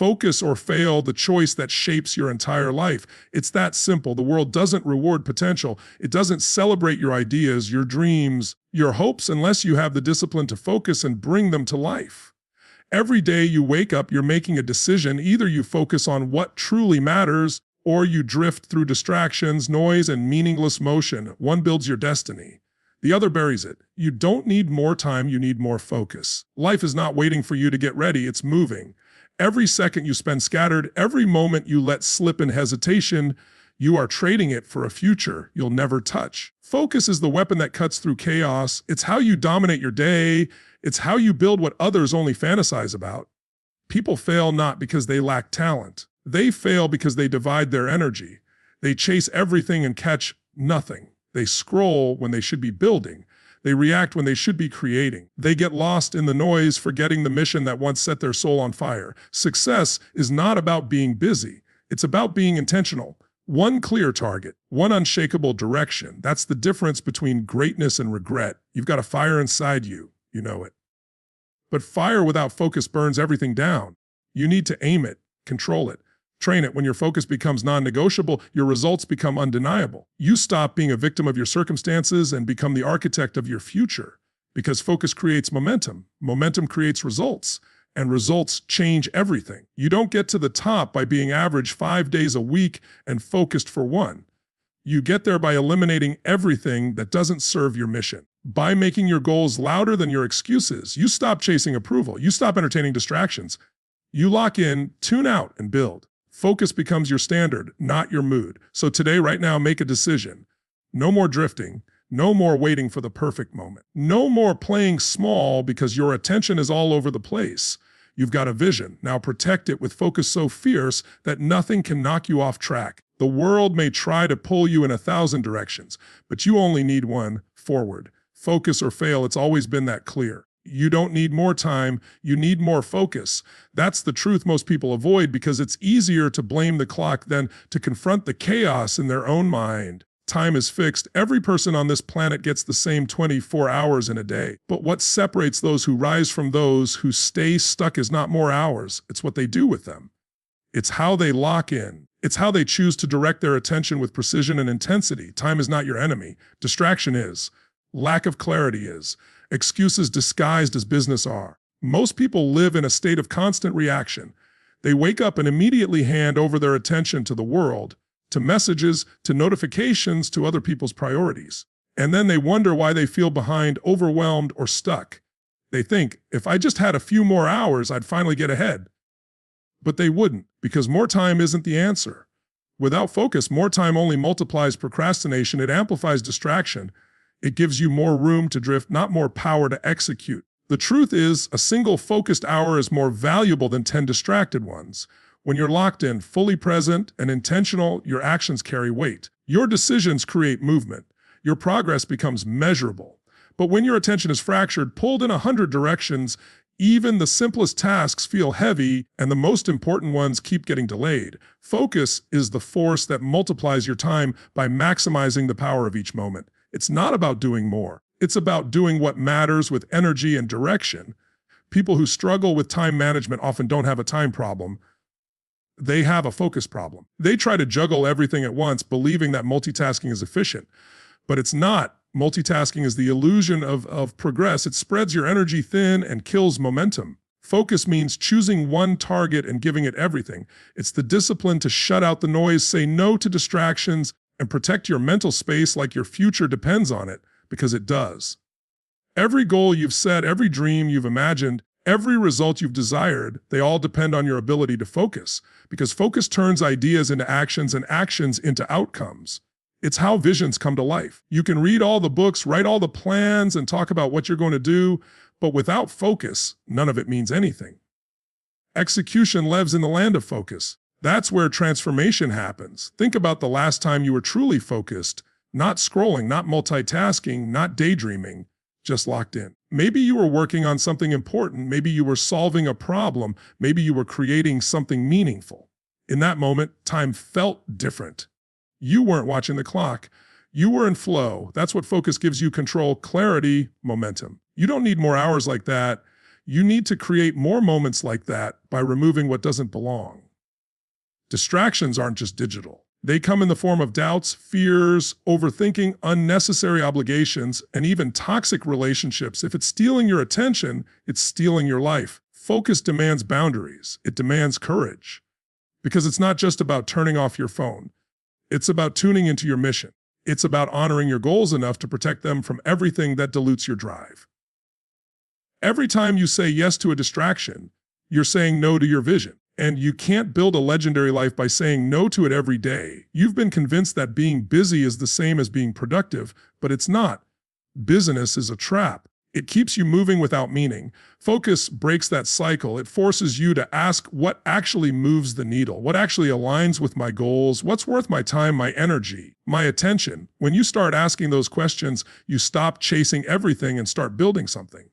Focus or fail, the choice that shapes your entire life. It's that simple. The world doesn't reward potential. It doesn't celebrate your ideas, your dreams, your hopes, unless you have the discipline to focus and bring them to life. Every day you wake up, you're making a decision. Either you focus on what truly matters, or you drift through distractions, noise, and meaningless motion. One builds your destiny. The other buries it. You don't need more time, you need more focus. Life is not waiting for you to get ready, it's moving. Every second you spend scattered, every moment you let slip in hesitation, you are trading it for a future you'll never touch. Focus is the weapon that cuts through chaos. It's how you dominate your day. It's how you build what others only fantasize about. People fail not because they lack talent. They fail because they divide their energy. They chase everything and catch nothing. They scroll when they should be building. They react when they should be creating. They get lost in the noise, forgetting the mission that once set their soul on fire. Success is not about being busy. It's about being intentional. One clear target, one unshakable direction. That's the difference between greatness and regret. You've got a fire inside you. You know it. But fire without focus burns everything down. You need to aim it, control it. Train it. When your focus becomes non-negotiable, your results become undeniable. You stop being a victim of your circumstances and become the architect of your future. Because focus creates momentum. Momentum creates results. And results change everything. You don't get to the top by being average 5 days a week and focused for one. You get there by eliminating everything that doesn't serve your mission. By making your goals louder than your excuses. You stop chasing approval. You stop entertaining distractions. You lock in, tune out, and build. Focus becomes your standard, not your mood. So today, right now, make a decision. No more drifting. No more waiting for the perfect moment. No more playing small because your attention is all over the place. You've got a vision. Now protect it with focus so fierce that nothing can knock you off track. The world may try to pull you in 1,000 directions, but you only need one: forward. Focus or fail, it's always been that clear. You don't need more time, you need more focus. That's the truth most people avoid because it's easier to blame the clock than to confront the chaos in their own mind. Time is fixed. Every person on this planet gets the same 24 hours in a day. But what separates those who rise from those who stay stuck is not more hours. It's what they do with them. It's how they lock in. It's how they choose to direct their attention with precision and intensity. Time is not your enemy. Distraction is. Lack of clarity is. Excuses disguised as business are. Most people live in a state of constant reaction. They wake up and immediately hand over their attention to the world, to messages, to notifications, to other people's priorities. And then they wonder why they feel behind, overwhelmed, or stuck. They think, if I just had a few more hours, I'd finally get ahead. But they wouldn't, because more time isn't the answer. Without focus, more time only multiplies procrastination. It amplifies distraction. It gives you more room to drift, not more power to execute. The truth is, a single focused hour is more valuable than 10 distracted ones. When you're locked in, fully present, and intentional, your actions carry weight. Your decisions create movement. Your progress becomes measurable. But when your attention is fractured, pulled in 100 directions, even the simplest tasks feel heavy, and the most important ones keep getting delayed. Focus is the force that multiplies your time by maximizing the power of each moment. It's not about doing more. It's about doing what matters with energy and direction. People who struggle with time management often don't have a time problem. They have a focus problem. They try to juggle everything at once, believing that multitasking is efficient. But it's not. Multitasking is the illusion of progress. It spreads your energy thin and kills momentum. Focus means choosing one target and giving it everything. It's the discipline to shut out the noise, say no to distractions, and protect your mental space like your future depends on it, because it does. Every goal you've set, every dream you've imagined, every result you've desired, they all depend on your ability to focus, because focus turns ideas into actions and actions into outcomes. It's how visions come to life. You can read all the books, write all the plans, and talk about what you're going to do, but without focus, none of it means anything. Execution lives in the land of focus. That's where transformation happens. Think about the last time you were truly focused, not scrolling, not multitasking, not daydreaming, just locked in. Maybe you were working on something important. Maybe you were solving a problem. Maybe you were creating something meaningful. In that moment, time felt different. You weren't watching the clock. You were in flow. That's what focus gives you: control, clarity, momentum. You don't need more hours like that. You need to create more moments like that by removing what doesn't belong. Distractions aren't just digital. They come in the form of doubts, fears, overthinking, unnecessary obligations, and even toxic relationships. If it's stealing your attention, it's stealing your life. Focus demands boundaries. It demands courage. Because it's not just about turning off your phone. It's about tuning into your mission. It's about honoring your goals enough to protect them from everything that dilutes your drive. Every time you say yes to a distraction, you're saying no to your vision. And you can't build a legendary life by saying no to it every day. You've been convinced that being busy is the same as being productive, but it's not. Busyness is a trap. It keeps you moving without meaning. Focus breaks that cycle. It forces you to ask what actually moves the needle, what actually aligns with my goals, what's worth my time, my energy, my attention. When you start asking those questions, you stop chasing everything and start building something.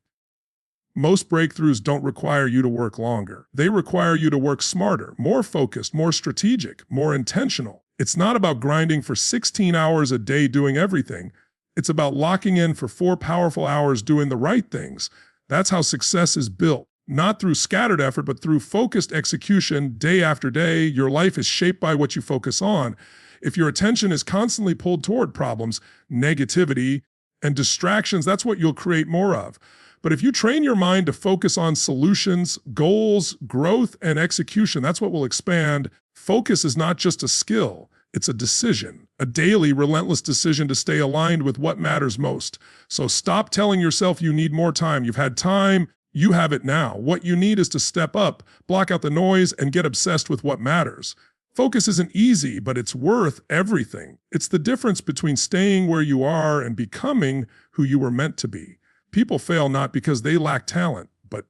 Most breakthroughs don't require you to work longer. They require you to work smarter, more focused, more strategic, more intentional. It's not about grinding for 16 hours a day doing everything. It's about locking in for 4 powerful hours doing the right things. That's how success is built. Not through scattered effort, but through focused execution day after day. Your life is shaped by what you focus on. If your attention is constantly pulled toward problems, negativity, and distractions, that's what you'll create more of. But if you train your mind to focus on solutions, goals, growth, and execution, that's what will expand. Focus is not just a skill, it's a decision, a daily, relentless decision to stay aligned with what matters most. So stop telling yourself you need more time. You've had time, you have it now. What you need is to step up, block out the noise, and get obsessed with what matters. Focus isn't easy, but it's worth everything. It's the difference between staying where you are and becoming who you were meant to be. People fail not because they lack talent, but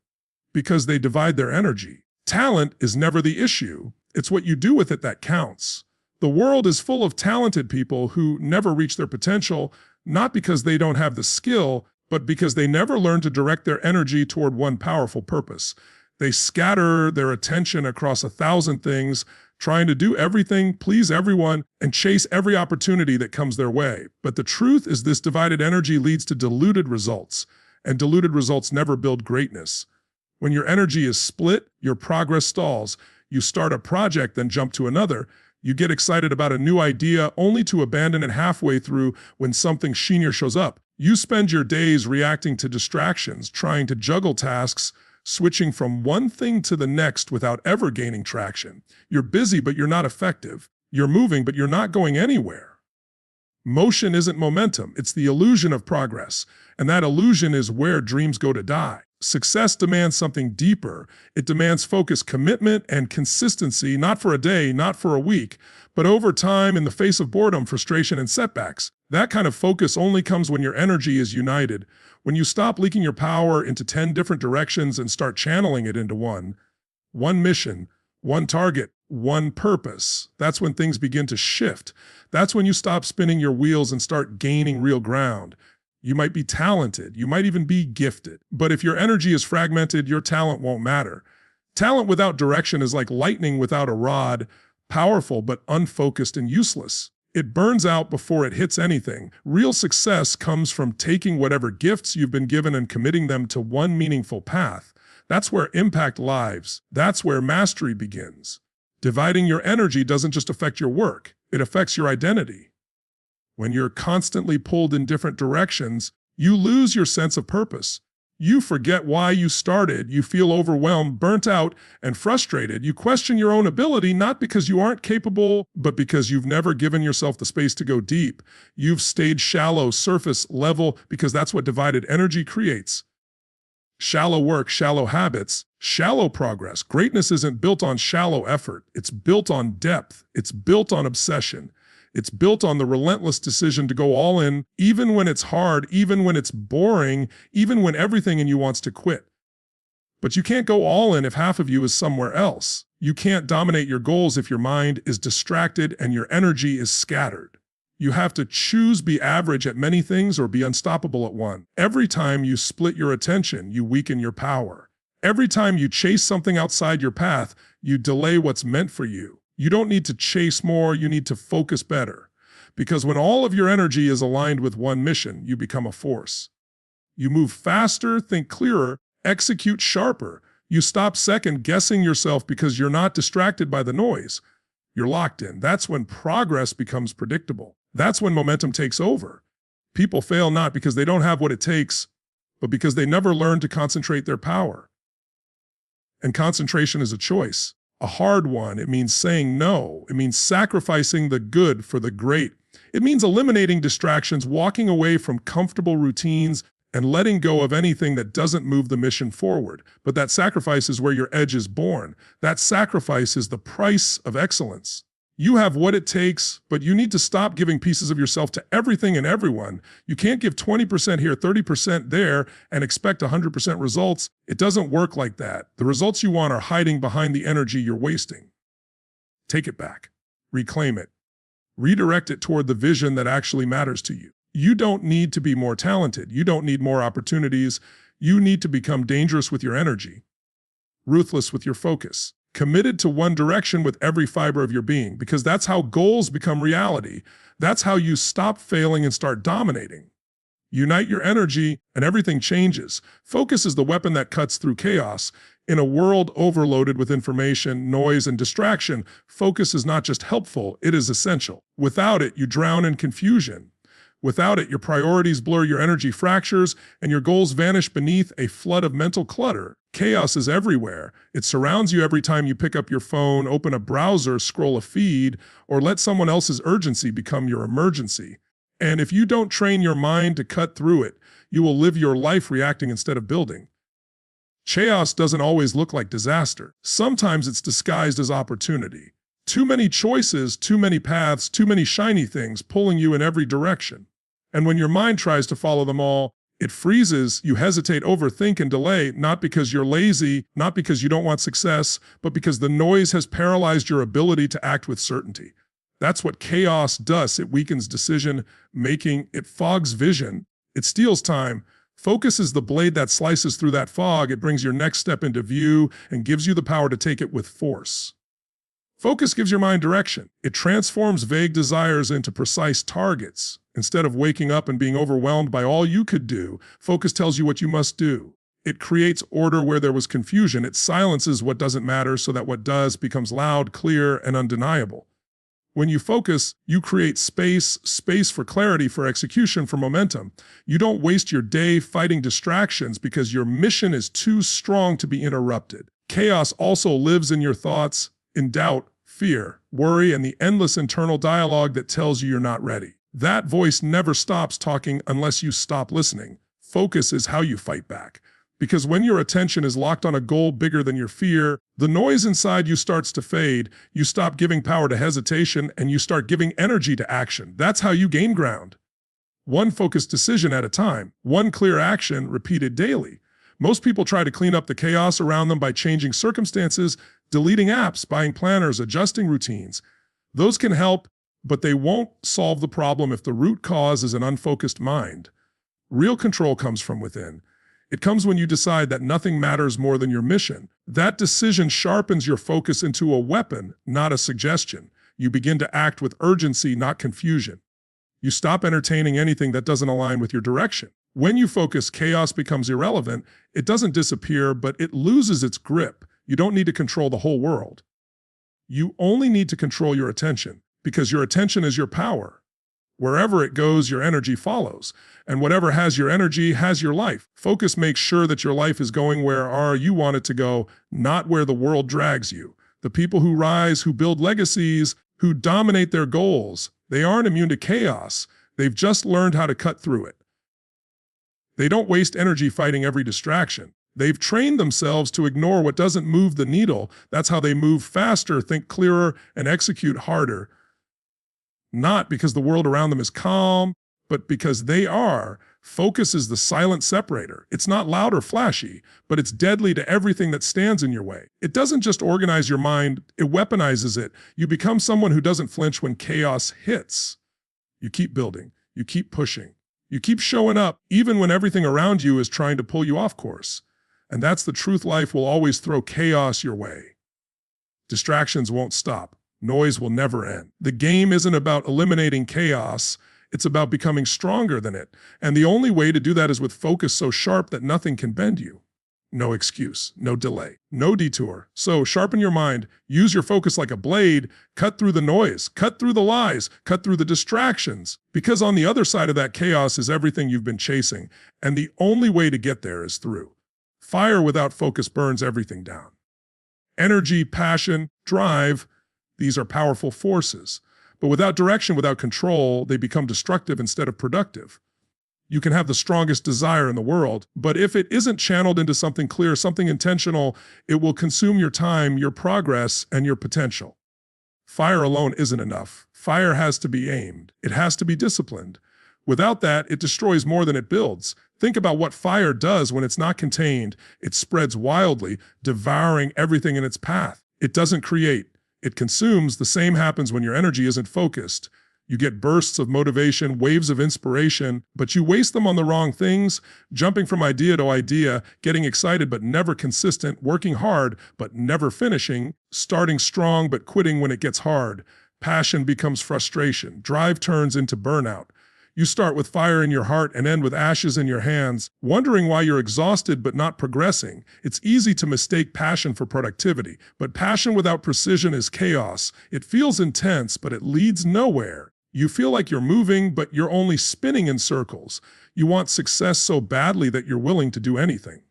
because they divide their energy. Talent is never the issue. It's what you do with it that counts. The world is full of talented people who never reach their potential, not because they don't have the skill, but because they never learn to direct their energy toward one powerful purpose. They scatter their attention across 1,000 things, trying to do everything, please everyone, and chase every opportunity that comes their way. But the truth is this divided energy leads to diluted results, and diluted results never build greatness. When your energy is split, your progress stalls. You start a project, then jump to another. You get excited about a new idea only to abandon it halfway through when something shinier shows up. You spend your days reacting to distractions, trying to juggle tasks, switching from one thing to the next without ever gaining traction. You're busy, but you're not effective. You're moving, but you're not going anywhere. Motion isn't momentum, it's the illusion of progress. And that illusion is where dreams go to die. Success demands something deeper. It demands focus, commitment, and consistency, not for a day, not for a week, but over time in the face of boredom, frustration, and setbacks. That kind of focus only comes when your energy is united. When you stop leaking your power into 10 different directions and start channeling it into one mission, one target, one purpose, that's when things begin to shift. That's when you stop spinning your wheels and start gaining real ground. You might be talented, you might even be gifted, but if your energy is fragmented, your talent won't matter. Talent without direction is like lightning without a rod, powerful but unfocused and useless. It burns out before it hits anything. Real success comes from taking whatever gifts you've been given and committing them to one meaningful path. That's where impact lives. That's where mastery begins. Dividing your energy doesn't just affect your work, it affects your identity. When you're constantly pulled in different directions, you lose your sense of purpose. You forget why you started. You feel overwhelmed, burnt out, and frustrated. You question your own ability, not because you aren't capable, but because you've never given yourself the space to go deep. You've stayed shallow, surface level, because that's what divided energy creates. Shallow work, shallow habits, shallow progress. Greatness isn't built on shallow effort. It's built on depth. It's built on obsession. It's built on the relentless decision to go all in, even when it's hard, even when it's boring, even when everything in you wants to quit. But you can't go all in if half of you is somewhere else. You can't dominate your goals if your mind is distracted and your energy is scattered. You have to choose be average at many things or be unstoppable at one. Every time you split your attention, you weaken your power. Every time you chase something outside your path, you delay what's meant for you. You don't need to chase more, you need to focus better. Because when all of your energy is aligned with one mission, you become a force. You move faster, think clearer, execute sharper. You stop second guessing yourself because you're not distracted by the noise. You're locked in. That's when progress becomes predictable. That's when momentum takes over. People fail not because they don't have what it takes, but because they never learn to concentrate their power. And concentration is a choice, a hard one. It means saying no. It means sacrificing the good for the great. It means eliminating distractions, walking away from comfortable routines, and letting go of anything that doesn't move the mission forward. But that sacrifice is where your edge is born. That sacrifice is the price of excellence. You have what it takes, but you need to stop giving pieces of yourself to everything and everyone. You can't give 20% here, 30% there, and expect 100% results. It doesn't work like that. The results you want are hiding behind the energy you're wasting. Take it back. Reclaim it. Redirect it toward the vision that actually matters to you. You don't need to be more talented. You don't need more opportunities. You need to become dangerous with your energy, ruthless with your focus, committed to one direction with every fiber of your being, because that's how goals become reality. That's how you stop failing and start dominating. Unite your energy and everything changes. Focus is the weapon that cuts through chaos. In a world overloaded with information, noise, and distraction, focus is not just helpful, it is essential. Without it, you drown in confusion. Without it, your priorities blur, your energy fractures, and your goals vanish beneath a flood of mental clutter. Chaos is everywhere. It surrounds you every time you pick up your phone, open a browser, scroll a feed, or let someone else's urgency become your emergency. And if you don't train your mind to cut through it, you will live your life reacting instead of building. Chaos doesn't always look like disaster. Sometimes it's disguised as opportunity. Too many choices, too many paths, too many shiny things pulling you in every direction. And when your mind tries to follow them all, it freezes, you hesitate, overthink, and delay, not because you're lazy, not because you don't want success, but because the noise has paralyzed your ability to act with certainty. That's what chaos does. It weakens decision making, it fogs vision, it steals time. Focus is the blade that slices through that fog. It brings your next step into view and gives you the power to take it with force. Focus gives your mind direction. It transforms vague desires into precise targets. Instead of waking up and being overwhelmed by all you could do, focus tells you what you must do. It creates order where there was confusion. It silences what doesn't matter so that what does becomes loud, clear, and undeniable. When you focus, you create space for clarity, for execution, for momentum. You don't waste your day fighting distractions because your mission is too strong to be interrupted. Chaos also lives in your thoughts, in doubt, fear, worry, and the endless internal dialogue that tells you you're not ready. That voice never stops talking unless you stop listening. Focus is how you fight back. Because when your attention is locked on a goal bigger than your fear, the noise inside you starts to fade, you stop giving power to hesitation, and you start giving energy to action. That's how you gain ground. One focused decision at a time, one clear action repeated daily. Most people try to clean up the chaos around them by changing circumstances, deleting apps, buying planners, adjusting routines. Those can help, but they won't solve the problem if the root cause is an unfocused mind. Real control comes from within. It comes when you decide that nothing matters more than your mission. That decision sharpens your focus into a weapon, not a suggestion. You begin to act with urgency, not confusion. You stop entertaining anything that doesn't align with your direction. When you focus, chaos becomes irrelevant. It doesn't disappear, but it loses its grip. You don't need to control the whole world. You only need to control your attention, because your attention is your power. Wherever it goes, your energy follows. And whatever has your energy has your life. Focus makes sure that your life is going where you want it to go, not where the world drags you. The people who rise, who build legacies, who dominate their goals, they aren't immune to chaos. They've just learned how to cut through it. They don't waste energy fighting every distraction. They've trained themselves to ignore what doesn't move the needle. That's how they move faster, think clearer, and execute harder. Not because the world around them is calm, but because they are. Focus is the silent separator. It's not loud or flashy, but it's deadly to everything that stands in your way. It doesn't just organize your mind, it weaponizes it. You become someone who doesn't flinch when chaos hits. You keep building, you keep pushing, you keep showing up, even when everything around you is trying to pull you off course. And that's the truth. Life will always throw chaos your way. Distractions won't stop. Noise will never end. The game isn't about eliminating chaos, it's about becoming stronger than it. And the only way to do that is with focus so sharp that nothing can bend you. No excuse, no delay, no detour. So sharpen your mind, use your focus like a blade, cut through the noise, cut through the lies, cut through the distractions. Because on the other side of that chaos is everything you've been chasing, and the only way to get there is through. Fire without focus burns everything down. Energy, passion, drive, these are powerful forces. But without direction, without control, they become destructive instead of productive. You can have the strongest desire in the world, but if it isn't channeled into something clear, something intentional, it will consume your time, your progress, and your potential. Fire alone isn't enough. Fire has to be aimed. It has to be disciplined. Without that, it destroys more than it builds. Think about what fire does when it's not contained. It spreads wildly, devouring everything in its path. It doesn't create. It consumes. The same happens when your energy isn't focused. You get bursts of motivation, waves of inspiration, but you waste them on the wrong things, jumping from idea to idea, getting excited but never consistent, working hard but never finishing, starting strong but quitting when it gets hard. Passion becomes frustration. Drive turns into burnout. You start with fire in your heart and end with ashes in your hands, wondering why you're exhausted but not progressing. It's easy to mistake passion for productivity, but passion without precision is chaos. It feels intense, but it leads nowhere. You feel like you're moving, but you're only spinning in circles. You want success so badly that you're willing to do anything.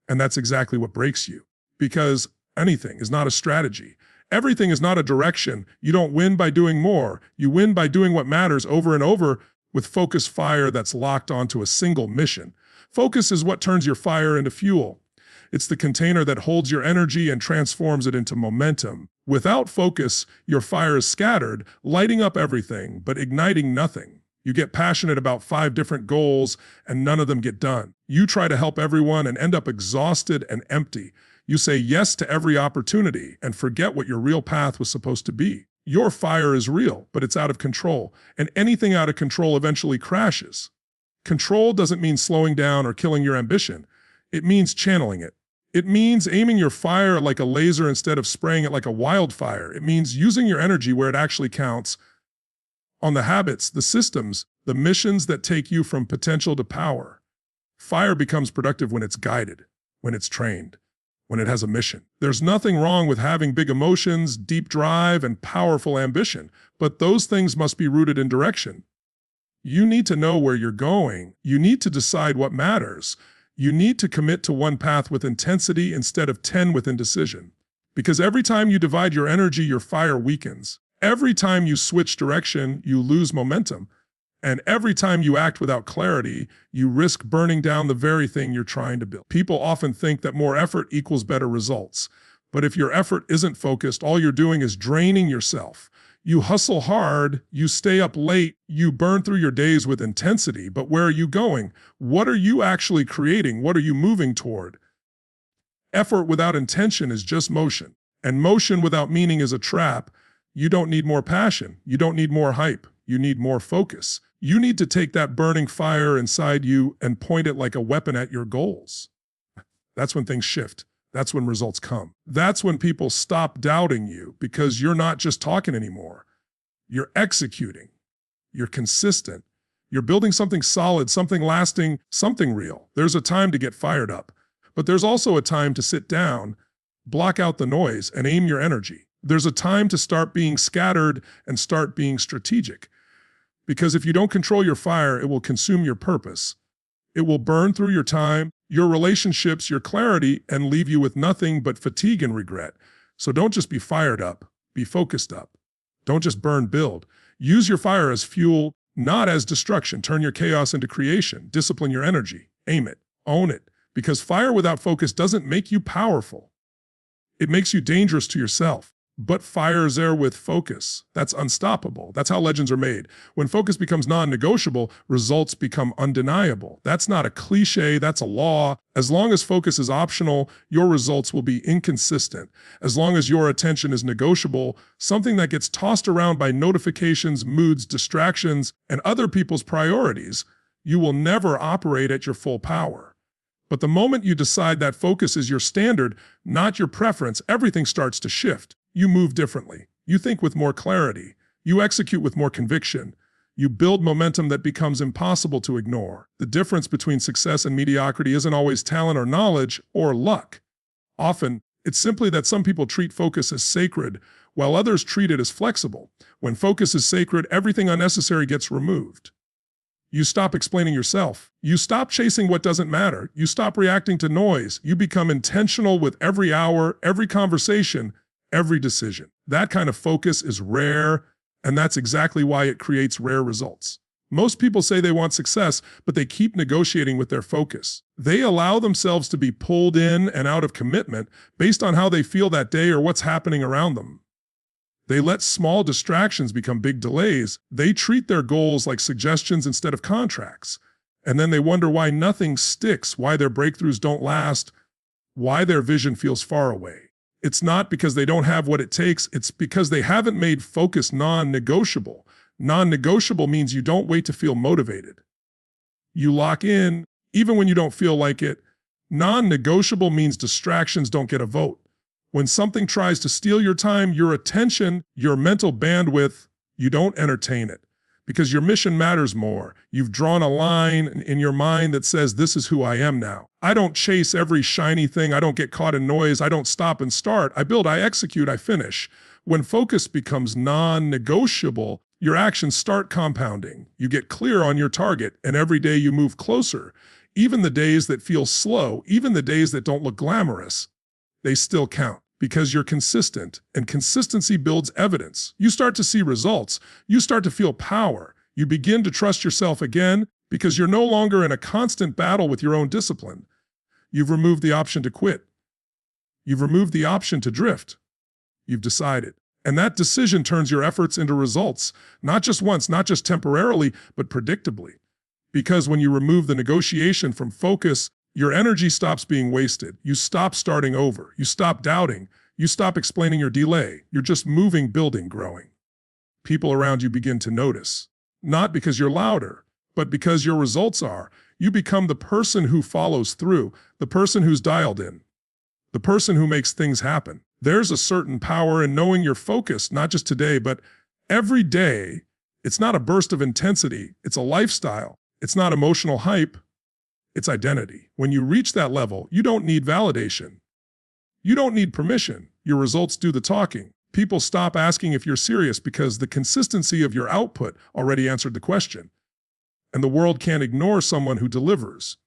And that's exactly what breaks you, because anything is not a strategy. Everything is not a direction. You don't win by doing more. You win by doing what matters over and over with focused fire that's locked onto a single mission. Focus is what turns your fire into fuel. It's the container that holds your energy and transforms it into momentum. Without focus, your fire is scattered, lighting up everything, but igniting nothing. You get passionate about 5 different goals, and none of them get done. You try to help everyone and end up exhausted and empty. You say yes to every opportunity and forget what your real path was supposed to be. Your fire is real, but it's out of control, and anything out of control eventually crashes. Control doesn't mean slowing down or killing your ambition. It means channeling it. It means aiming your fire like a laser instead of spraying it like a wildfire. It means using your energy where it actually counts, on the habits, the systems, the missions that take you from potential to power. Fire becomes productive when it's guided, when it's trained, when it has a mission. There's nothing wrong with having big emotions, deep drive, and powerful ambition, but those things must be rooted in direction. You need to know where you're going. You need to decide what matters. You need to commit to one path with intensity instead of 10 with indecision. Because every time you divide your energy, your fire weakens. Every time you switch direction, you lose momentum. And every time you act without clarity, you risk burning down the very thing you're trying to build. People often think that more effort equals better results. But if your effort isn't focused, all you're doing is draining yourself. You hustle hard, you stay up late, you burn through your days with intensity, but where are you going? What are you actually creating? What are you moving toward? Effort without intention is just motion, and motion without meaning is a trap. You don't need more passion. You don't need more hype. You need more focus. You need to take that burning fire inside you and point it like a weapon at your goals. That's when things shift. That's when results come. That's when people stop doubting you because you're not just talking anymore. You're executing. You're consistent. You're building something solid, something lasting, something real. There's a time to get fired up, but there's also a time to sit down, block out the noise, and aim your energy. There's a time to start being scattered and start being strategic. Because if you don't control your fire, it will consume your purpose. It will burn through your time, your relationships, your clarity, and leave you with nothing but fatigue and regret. So don't just be fired up, be focused up. Don't just burn, build. Use your fire as fuel, not as destruction. Turn your chaos into creation. Discipline your energy. Aim it. Own it. Because fire without focus doesn't make you powerful. It makes you dangerous to yourself. But fire is there with focus. That's unstoppable. That's how legends are made. When focus becomes non-negotiable, results become undeniable. That's not a cliche, that's a law. As long as focus is optional, your results will be inconsistent. As long as your attention is negotiable, something that gets tossed around by notifications, moods, distractions, and other people's priorities, you will never operate at your full power. But the moment you decide that focus is your standard, not your preference, everything starts to shift. You move differently. You think with more clarity. You execute with more conviction. You build momentum that becomes impossible to ignore. The difference between success and mediocrity isn't always talent or knowledge or luck. Often, it's simply that some people treat focus as sacred, while others treat it as flexible. When focus is sacred, everything unnecessary gets removed. You stop explaining yourself. You stop chasing what doesn't matter. You stop reacting to noise. You become intentional with every hour, every conversation, every decision. That kind of focus is rare, and that's exactly why it creates rare results. Most people say they want success, but they keep negotiating with their focus. They allow themselves to be pulled in and out of commitment based on how they feel that day or what's happening around them. They let small distractions become big delays. They treat their goals like suggestions instead of contracts. And then they wonder why nothing sticks, why their breakthroughs don't last, why their vision feels far away. It's not because they don't have what it takes, it's because they haven't made focus non-negotiable. Non-negotiable means you don't wait to feel motivated. You lock in, even when you don't feel like it. Non-negotiable means distractions don't get a vote. When something tries to steal your time, your attention, your mental bandwidth, you don't entertain it. Because your mission matters more. You've drawn a line in your mind that says, this is who I am now. I don't chase every shiny thing. I don't get caught in noise. I don't stop and start. I build, I execute, I finish. When focus becomes non-negotiable, your actions start compounding. You get clear on your target, and every day you move closer. Even the days that feel slow, even the days that don't look glamorous, they still count because you're consistent, and consistency builds evidence. You start to see results. You start to feel power. You begin to trust yourself again because you're no longer in a constant battle with your own discipline. You've removed the option to quit. You've removed the option to drift. You've decided. And that decision turns your efforts into results, not just once, not just temporarily, but predictably. Because when you remove the negotiation from focus, your energy stops being wasted. You stop starting over. You stop doubting. You stop explaining your delay. You're just moving, building, growing. People around you begin to notice. Not because you're louder, but because your results are. You become the person who follows through, the person who's dialed in, the person who makes things happen. There's a certain power in knowing you're focused, not just today, but every day. It's not a burst of intensity. It's a lifestyle. It's not emotional hype. It's identity. When you reach that level, you don't need validation. You don't need permission. Your results do the talking. People stop asking if you're serious because the consistency of your output already answered the question. And the world can't ignore someone who delivers.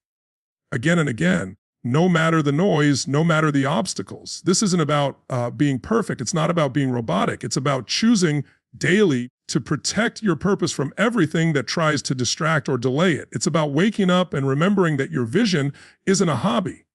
Again and again, no matter the noise, no matter the obstacles. This isn't about being perfect. It's not about being robotic. It's about choosing daily to protect your purpose from everything that tries to distract or delay it. It's about waking up and remembering that your vision isn't a hobby.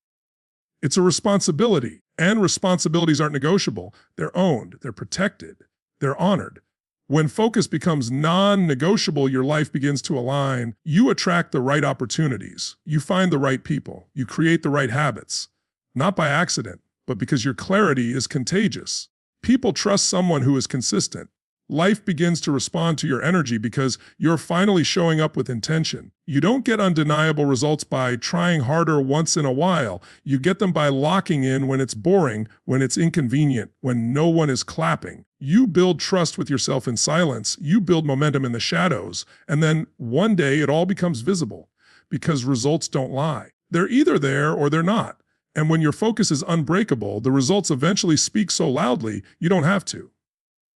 It's a responsibility, and responsibilities aren't negotiable. They're owned, they're protected, they're honored. When focus becomes non-negotiable, your life begins to align. You attract the right opportunities. You find the right people. You create the right habits. Not by accident, but because your clarity is contagious. People trust someone who is consistent. Life begins to respond to your energy because you're finally showing up with intention. You don't get undeniable results by trying harder once in a while. You get them by locking in when it's boring, when it's inconvenient, when no one is clapping. You build trust with yourself in silence. You build momentum in the shadows. And then one day it all becomes visible because results don't lie. They're either there or they're not. And when your focus is unbreakable, the results eventually speak so loudly you don't have to.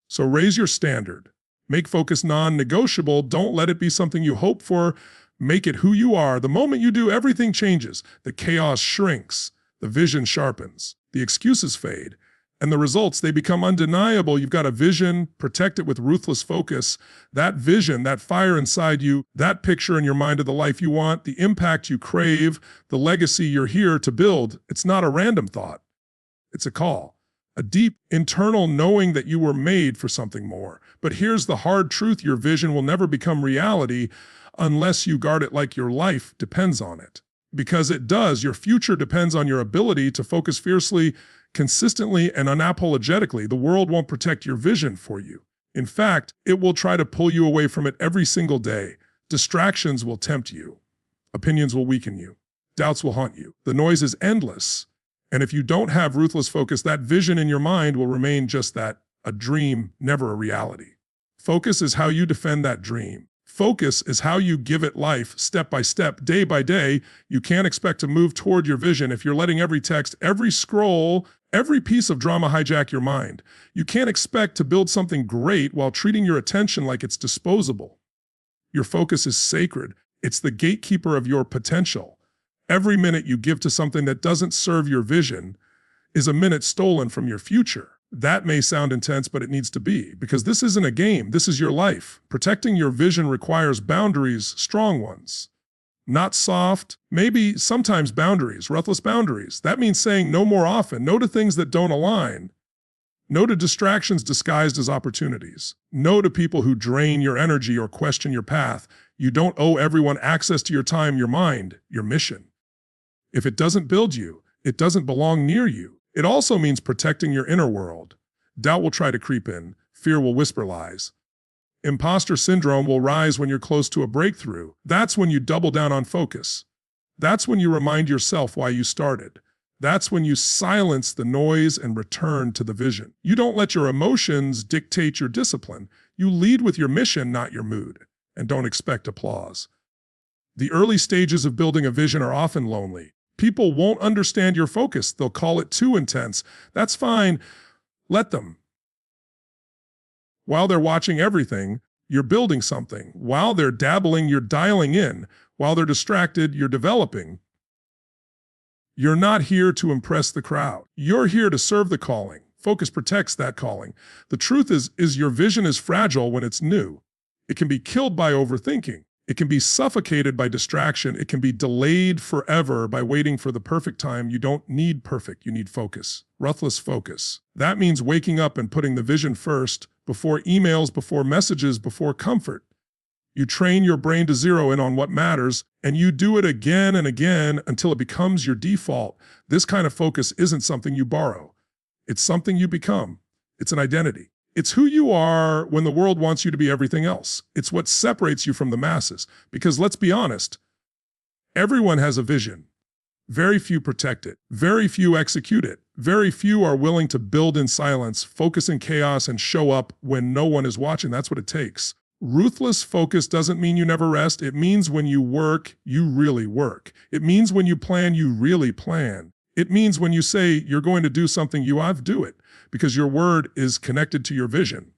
So raise your standard. Make focus non-negotiable. Don't let it be something you hope for. Make it who you are. The moment you do, everything changes. The chaos shrinks. The vision sharpens. The excuses fade. And the results, they become undeniable. You've got a vision. Protect it with ruthless focus. That vision, that fire inside you, that picture in your mind of the life you want, the impact you crave, the legacy you're here to build, it's not a random thought. It's a call. A deep internal knowing that you were made for something more. But here's the hard truth: your vision will never become reality unless you guard it like your life depends on it. Because it does. Your future depends on your ability to focus fiercely, consistently, and unapologetically. The world won't protect your vision for you. In fact, it will try to pull you away from it every single day. Distractions will tempt you. Opinions will weaken you. Doubts will haunt you. The noise is endless. And if you don't have ruthless focus, that vision in your mind will remain just that, a dream, never a reality. Focus is how you defend that dream. Focus is how you give it life, step by step, day by day. You can't expect to move toward your vision if you're letting every text, every scroll, every piece of drama hijack your mind. You can't expect to build something great while treating your attention like it's disposable. Your focus is sacred. It's the gatekeeper of your potential. Every minute you give to something that doesn't serve your vision is a minute stolen from your future. That may sound intense, but it needs to be, because this isn't a game, this is your life. Protecting your vision requires boundaries, strong ones. Not soft, maybe sometimes boundaries, ruthless boundaries. That means saying no more often, no to things that don't align. No to distractions disguised as opportunities. No to people who drain your energy or question your path. You don't owe everyone access to your time, your mind, your mission. If it doesn't build you, it doesn't belong near you. It also means protecting your inner world. Doubt will try to creep in. Fear will whisper lies. Imposter syndrome will rise when you're close to a breakthrough. That's when you double down on focus. That's when you remind yourself why you started. That's when you silence the noise and return to the vision. You don't let your emotions dictate your discipline. You lead with your mission, not your mood. And don't expect applause. The early stages of building a vision are often lonely. People won't understand your focus. They'll call it too intense. That's fine. Let them. While they're watching everything, you're building something. While they're dabbling, you're dialing in. While they're distracted, you're developing. You're not here to impress the crowd. You're here to serve the calling. Focus protects that calling. The truth is your vision is fragile when it's new. It can be killed by overthinking. It can be suffocated by distraction. It can be delayed forever by waiting for the perfect time. You don't need perfect, you need focus. Ruthless focus. That means waking up and putting the vision first, before emails, before messages, before comfort. You train your brain to zero in on what matters, and you do it again and again until it becomes your default. This kind of focus isn't something you borrow. It's something you become. It's an identity. It's who you are when the world wants you to be everything else. It's what separates you from the masses. Because let's be honest, everyone has a vision. Very few protect it. Very few execute it. Very few are willing to build in silence, focus in chaos, and show up when no one is watching. That's what it takes. Ruthless focus doesn't mean you never rest. It means when you work, you really work. It means when you plan, you really plan. It means when you say you're going to do something, you do it, because your word is connected to your vision.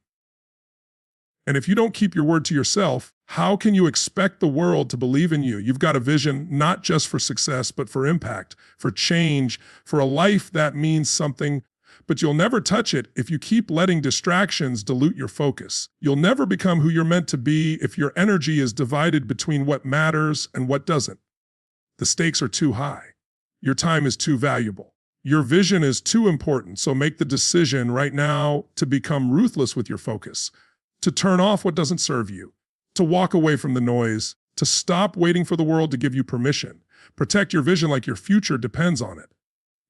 And if you don't keep your word to yourself, how can you expect the world to believe in you? You've got a vision not just for success, but for impact, for change, for a life that means something, but you'll never touch it if you keep letting distractions dilute your focus. You'll never become who you're meant to be if your energy is divided between what matters and what doesn't. The stakes are too high. Your time is too valuable. Your vision is too important, so make the decision right now to become ruthless with your focus, to turn off what doesn't serve you, to walk away from the noise, to stop waiting for the world to give you permission. Protect your vision like your future depends on it,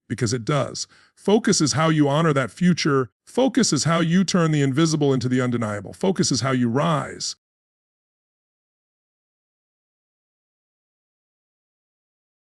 because it does. Focus is how you honor that future. Focus is how you turn the invisible into the undeniable. Focus is how you rise.